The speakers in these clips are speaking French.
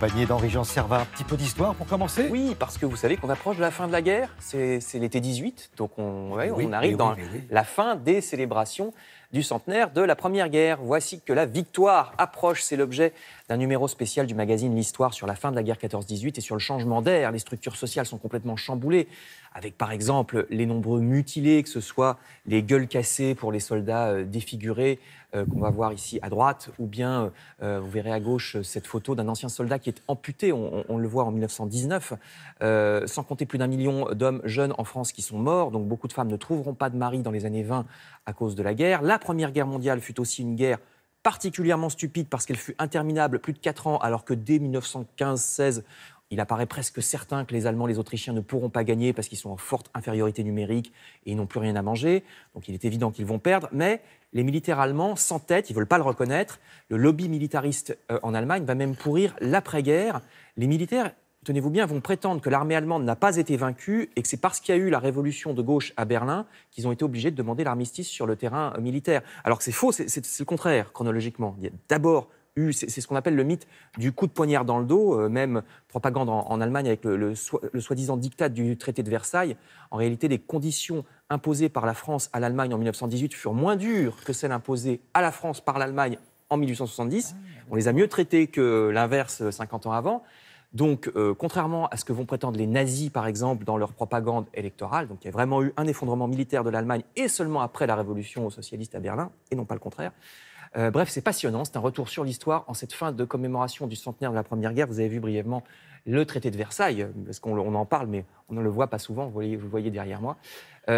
accompagné d'Henri-Jean Servin. Un petit peu d'histoire pour commencer. Oui, parce que vous savez qu'on approche de la fin de la guerre, c'est l'été 18, donc on arrive dans la fin des célébrations du centenaire de la Première Guerre. Voici que la victoire approche, c'est l'objet d'un numéro spécial du magazine L'Histoire sur la fin de la guerre 14-18 et sur le changement d'air. Les structures sociales sont complètement chamboulées, avec par exemple les nombreux mutilés, que ce soit les gueules cassées pour les soldats défigurés qu'on va voir ici à droite, ou bien vous verrez à gauche cette photo d'un ancien soldat qui est amputé, on le voit en 1919, sans compter plus d'1 million d'hommes jeunes en France qui sont morts, donc beaucoup de femmes ne trouveront pas de mari dans les années 20 à cause de la guerre. La Première Guerre mondiale fut aussi une guerre particulièrement stupide parce qu'elle fut interminable, plus de 4 ans, alors que dès 1915-16, il apparaît presque certain que les Allemands, les Autrichiens ne pourront pas gagner parce qu'ils sont en forte infériorité numérique et ils n'ont plus rien à manger. Donc il est évident qu'ils vont perdre. Mais les militaires allemands s'entêtent, ils ne veulent pas le reconnaître. Le lobby militariste en Allemagne va même pourrir l'après-guerre. Les militaires, tenez-vous bien, vont prétendre que l'armée allemande n'a pas été vaincue et que c'est parce qu'il y a eu la révolution de gauche à Berlin qu'ils ont été obligés de demander l'armistice sur le terrain militaire. Alors que c'est faux, c'est le contraire, chronologiquement. Il y a d'abord c'est ce qu'on appelle le mythe du coup de poignard dans le dos, même propagande en Allemagne avec le soi-disant diktat du traité de Versailles. En réalité, les conditions imposées par la France à l'Allemagne en 1918 furent moins dures que celles imposées à la France par l'Allemagne en 1870. On les a mieux traités que l'inverse 50 ans avant. Donc, contrairement à ce que vont prétendre les nazis, par exemple, dans leur propagande électorale, donc il y a vraiment eu un effondrement militaire de l'Allemagne et seulement après la révolution socialiste à Berlin, et non pas le contraire. Bref, c'est passionnant, c'est un retour sur l'histoire en cette fin de commémoration du centenaire de la Première Guerre. Vous avez vu brièvement le traité de Versailles, parce qu'on en parle, mais on ne le voit pas souvent, vous le voyez derrière moi.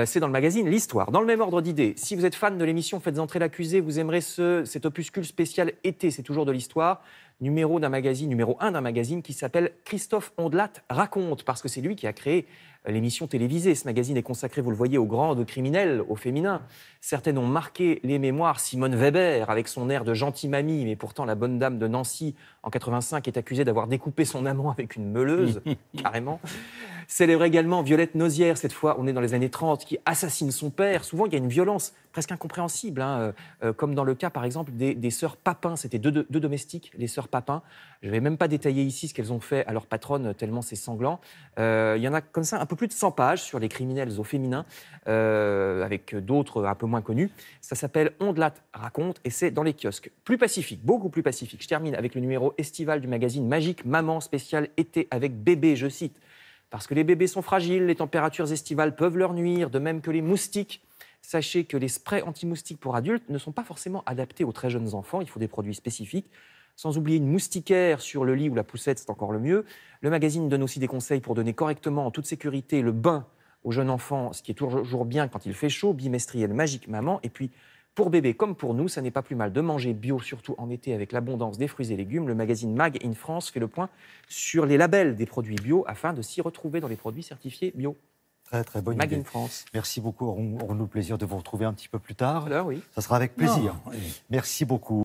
C'est dans le magazine L'Histoire. Dans le même ordre d'idées, si vous êtes fan de l'émission Faites entrer l'accusé, vous aimerez cet opuscule spécial été, c'est toujours de l'histoire, numéro 1 d'un magazine qui s'appelle Christophe Ondelat raconte, parce que c'est lui qui a créé l'émission télévisée. Ce magazine est consacré, vous le voyez, aux grandes criminelles, au féminin. Certaines ont marqué les mémoires. Simone Weber, avec son air de gentille mamie, mais pourtant la bonne dame de Nancy, en 85, est accusée d'avoir découpé son amant avec une meuleuse, carrément. Célèbre également Violette Nozière, cette fois, on est dans les années 30, qui assassine son père. Souvent, il y a une violence presque incompréhensible, comme dans le cas, par exemple, des sœurs Papin. C'était deux domestiques, les sœurs Papin. Je ne vais même pas détailler ici ce qu'elles ont fait à leur patronne, tellement c'est sanglant. Il y en a comme ça un peu plus de 100 pages sur les criminels au féminin, avec d'autres un peu moins connus. Ça s'appelle Ondelat raconte et c'est dans les kiosques. Plus pacifique, beaucoup plus pacifique. Je termine avec le numéro estival du magazine Magique Maman spécial été avec bébé, je cite. Parce que les bébés sont fragiles, les températures estivales peuvent leur nuire, de même que les moustiques. Sachez que les sprays anti-moustiques pour adultes ne sont pas forcément adaptés aux très jeunes enfants, il faut des produits spécifiques. Sans oublier une moustiquaire sur le lit ou la poussette, c'est encore le mieux. Le magazine donne aussi des conseils pour donner correctement, en toute sécurité, le bain aux jeunes enfants, ce qui est toujours bien quand il fait chaud, bimestriel Magique Maman. Et puis, pour bébé comme pour nous, ça n'est pas plus mal de manger bio, surtout en été avec l'abondance des fruits et légumes. Le magazine Mag in France fait le point sur les labels des produits bio afin de s'y retrouver dans les produits certifiés bio. Très, très bonne Mag idée. in France. Merci beaucoup. Aurons-nous le plaisir de vous retrouver un petit peu plus tard? Alors, oui. Ça sera avec plaisir. Non, oui. Merci beaucoup.